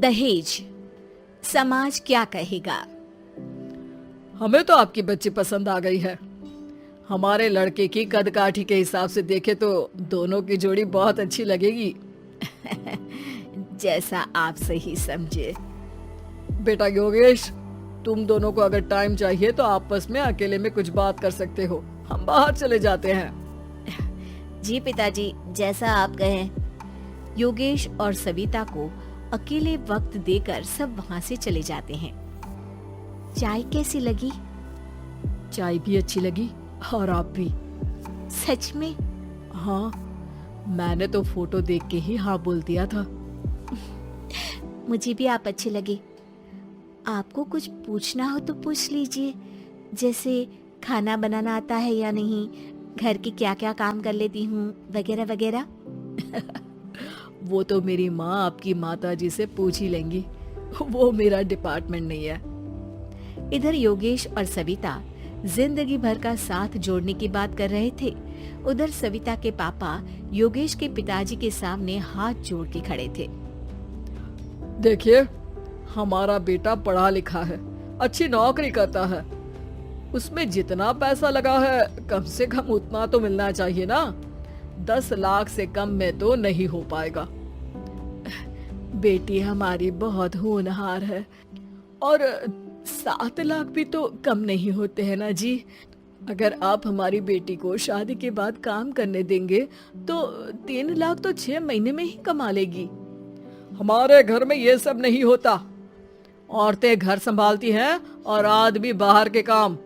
दहेज, समाज क्या कहेगा। हमें तो आपकी बच्ची पसंद आ गई है। हमारे लड़के की कद काठी के हिसाब से देखे तो दोनों की जोड़ी बहुत अच्छी लगेगी। जैसा आप सही समझे। बेटा योगेश, तुम दोनों को अगर टाइम चाहिए तो आपस में अकेले में कुछ बात कर सकते हो। हम बाहर चले जाते हैं। जी पिताजी, जैसा आप कहें। योगेश और सविता को अकेले वक्त देकर सब वहां से चले जाते हैं। चाय कैसी लगी? चाय भी अच्छी लगी और आप भी। सच में? हाँ, मैंने तो फोटो देख के ही हाँ बोल दिया था। मुझे भी आप अच्छे लगे। आपको कुछ पूछना हो तो पूछ लीजिए, जैसे खाना बनाना आता है या नहीं, घर के क्या क्या काम कर लेती हूँ, वगैरह वगैरह। वो तो मेरी माँ आपकी माता जी से पूछ ही लेंगी, वो मेरा डिपार्टमेंट नहीं है। इधर योगेश और सविता जिंदगी भर का साथ जोड़ने की बात कर रहे थे। उधर सविता के पापा योगेश के पिताजी के सामने हाथ जोड़ के खड़े थे। देखिए, हमारा बेटा पढ़ा लिखा है, अच्छी नौकरी करता है। उसमें जितना पैसा लगा है कम से कम उतना तो मिलना चाहिए ना। 10 लाख से कम में तो नहीं हो पाएगा। बेटी हमारी बहुत होनहार है और 7 लाख भी तो कम नहीं होते हैं ना जी। अगर आप हमारी बेटी को शादी के बाद काम करने देंगे तो 3 लाख तो 6 महीने में ही कमा लेगी। हमारे घर में ये सब नहीं होता। औरतें घर संभालती हैं और आदमी बाहर के काम।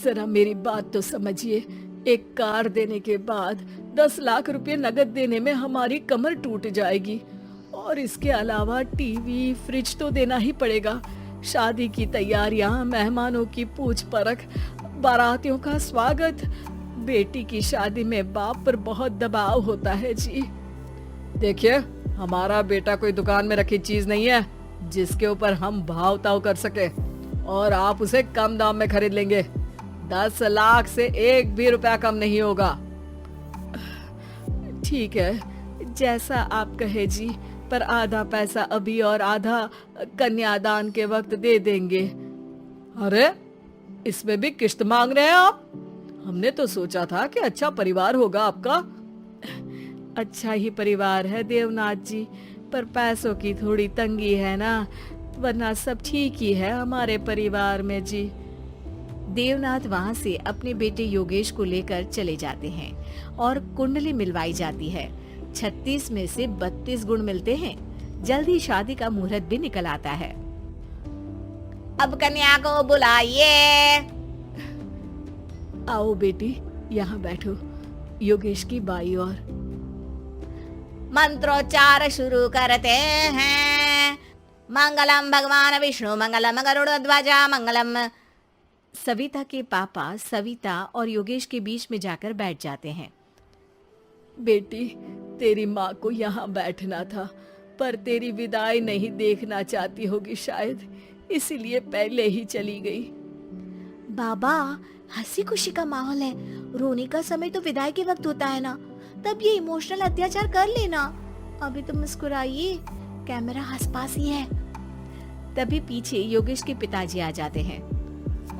जरा मेरी बात तो समझिए। एक कार देने के बाद 10 लाख रुपए नगद देने में हमारी कमर टूट जाएगी और इसके अलावा टीवी, फ्रिज तो देना ही पड़ेगा। शादी की तैयारियां, मेहमानों की पूछ परख, बारातियों का स्वागत। बेटी की शादी में बाप पर बहुत दबाव होता है जी। देखिए, हमारा बेटा कोई दुकान में रखी चीज नहीं है जिसके ऊपर हम भाव ताव कर सके और आप उसे कम दाम में खरीद लेंगे। 10 लाख से 1 भी रुपया कम नहीं होगा। ठीक है, जैसा आप कहे जी, पर आधा पैसा अभी और आधा कन्यादान के वक्त दे देंगे। अरे, इसमें भी किश्त मांग रहे हैं आप? हमने तो सोचा था कि अच्छा परिवार होगा आपका। अच्छा ही परिवार है देवनाथ जी, पर पैसों की थोड़ी तंगी है ना, वरना सब ठीक ही है हमारे परिवार में जी। देवनाथ वहां से अपने बेटे योगेश को लेकर चले जाते हैं और कुंडली मिलवाई जाती है। 36 में से 32 गुण मिलते हैं। जल्दी शादी का मुहूर्त भी निकल आता है। अब कन्या को बुलाइए। आओ बेटी, यहाँ बैठो, योगेश की बाई ओर। मंत्रोच्चार शुरू करते हैं। मंगलम भगवान विष्णु मंगलम गरुड़ध्वजा मंगलम। सविता के पापा सविता और योगेश के बीच में जाकर बैठ जाते हैं। बेटी, तेरी माँ को यहाँ बैठना था, पर तेरी विदाई नहीं देखना चाहती होगी शायद, इसीलिए पहले ही चली गई। बाबा, हंसी खुशी का माहौल है, रोने का समय तो विदाई के वक्त होता है ना, तब ये इमोशनल अत्याचार कर लेना। अभी तो मुस्कुराइए, कैमरा आसपास ही है। तभी पीछे योगेश के पिताजी आ जाते हैं।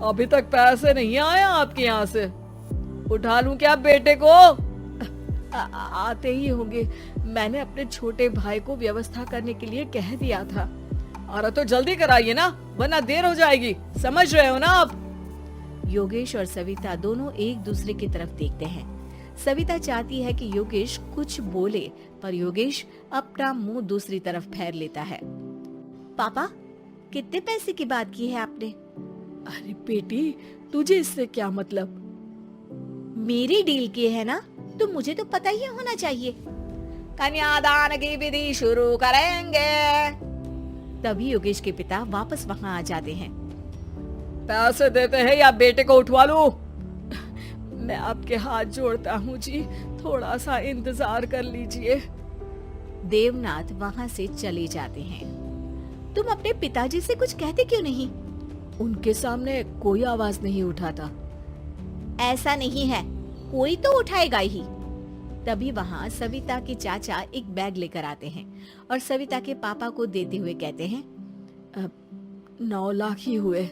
अभी तक पैसे नहीं आए आपके यहाँ से? उठा लूं क्या बेटे को? आते ही होंगे, मैंने अपने छोटे भाई को व्यवस्था करने के लिए कह दिया था। अरे तो जल्दी कराइए ना, वरना देर हो जाएगी। समझ रहे हो ना आप? योगेश और सविता दोनों एक दूसरे की तरफ देखते हैं। सविता चाहती है कि योगेश कुछ बोले, पर योगेश अपना मुंह दूसरी तरफ फेर लेता है। पापा, कितने पैसे की बात की है आपने? अरे बेटी, तुझे इससे क्या मतलब? मेरी डील की है ना, तो मुझे तो पता ही होना चाहिए। कन्यादान की विधि शुरू करेंगे। तभी योगेश के पिता वापस वहां आ जाते हैं। पैसे देते हैं या बेटे को उठवा लूं? मैं आपके हाथ जोड़ता हूँ जी, थोड़ा सा इंतजार कर लीजिए। देवनाथ वहां से चले जाते हैं। तुम अपने पिताजी से कुछ कहते क्यों नहीं? उनके सामने कोई आवाज नहीं उठाता। ऐसा नहीं है, कोई तो उठाएगा ही। तभी वहाँ सविता के चाचा एक बैग लेकर आते हैं और सविता के पापा को देते हुए कहते हैं, 9 लाख ही हुए।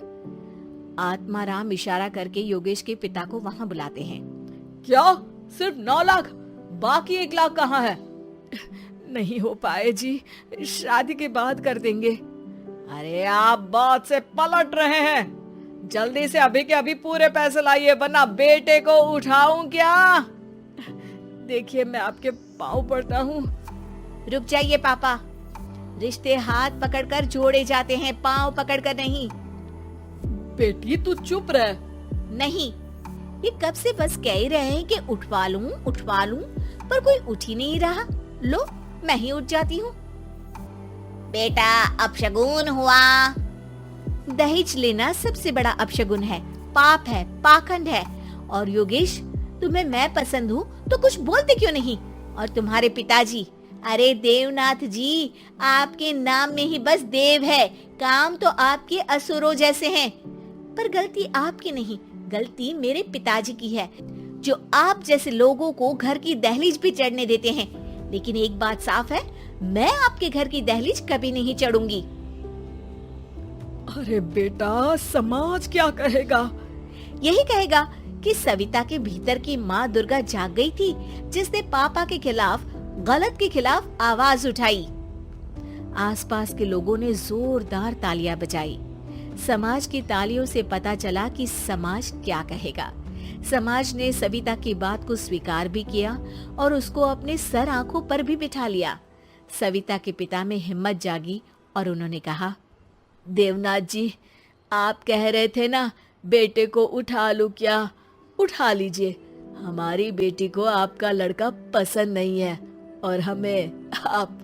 आत्माराम इशारा करके योगेश के पिता को वहाँ बुलाते हैं। क्या? सिर्फ 9 लाख? बाकी 1 लाख कहाँ है? नहीं हो पाए जी, शादी के बाद कर देंगे। अरे आप बात से पलट रहे हैं। जल्दी से अभी के अभी पूरे पैसे लाइए, वरना बेटे को उठाऊं क्या? देखिए मैं आपके पाँव पड़ता हूँ। रुक जाइए पापा, रिश्ते हाथ पकड़कर जोड़े जाते हैं, पांव पकड़कर नहीं। बेटी तू चुप रह। नहीं, ये कब से बस कह ही रहे हैं कि उठवा लूं, पर कोई उठ ही नहीं रहा। लो मैं ही उठ जाती हूँ। बेटा अपशगुन हुआ। दहेज लेना सबसे बड़ा अपशगुन है, पाप है, पाखंड है। और योगेश, तुम्हें मैं पसंद हूँ तो कुछ बोलते क्यों नहीं? और तुम्हारे पिताजी, अरे देवनाथ जी, आपके नाम में ही बस देव है, काम तो आपके असुरों जैसे हैं। पर गलती आपकी नहीं, गलती मेरे पिताजी की है, जो आप जैसे लोगों को घर की दहलीज भी चढ़ने देते हैं। लेकिन एक बात साफ है, मैं आपके घर की दहलीज कभी नहीं चढ़ूंगी। अरे बेटा, समाज क्या कहेगा? यही कहेगा कि सविता के भीतर की माँ दुर्गा जाग गई थी, जिसने पापा के खिलाफ, गलत के खिलाफ आवाज उठाई। आसपास के लोगों ने जोरदार तालियां बजाई। समाज की तालियों से पता चला कि समाज क्या कहेगा। समाज ने सविता की बात को स्वीकार भी किया और उसको अपने सर आंखों पर भी बिठा लिया। सविता के पिता में हिम्मत जागी और उन्होंने कहा, देवनाथ जी, आप कह रहे थे ना बेटे को उठा लूं क्या? उठा लीजिए। हमारी बेटी को आपका लड़का पसंद नहीं है और हमें आप